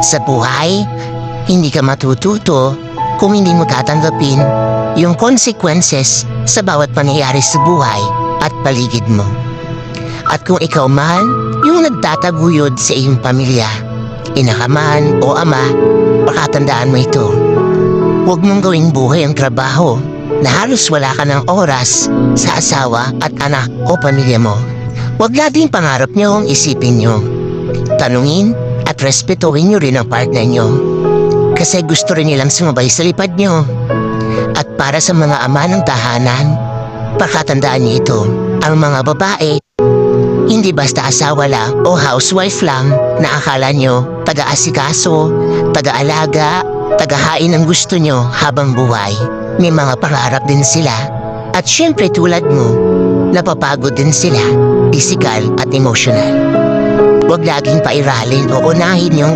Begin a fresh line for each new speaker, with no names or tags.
Sa buhay, hindi ka matututo kung hindi mo tatanggapin yung consequences sa bawat pangyayari sa buhay at paligid mo. At kung ikaw man yung nagtataguyod sa iyong pamilya, ina ka man o ama, pakatandaan mo ito. Huwag mong gawing buhay ang trabaho na halos wala ka ng oras sa asawa at anak o pamilya mo. Huwag laging pangarap niyo ang isipin niyo. Tanungin at respetuhin niyo rin ang partner niyo. Kasi gusto rin nilang sumabay sa lipad niyo. At para sa mga ama ng tahanan, pakatandaan niyo ito. Ang mga babae, hindi basta asawa lang o housewife lang na akala nyo taga-asikaso, taga-alaga, tagahain ang gusto nyo habang buhay. May mga pangarap din sila. At syempre tulad mo, napapagod din sila, physical at emotional. Huwag laging pairalin o unahin yung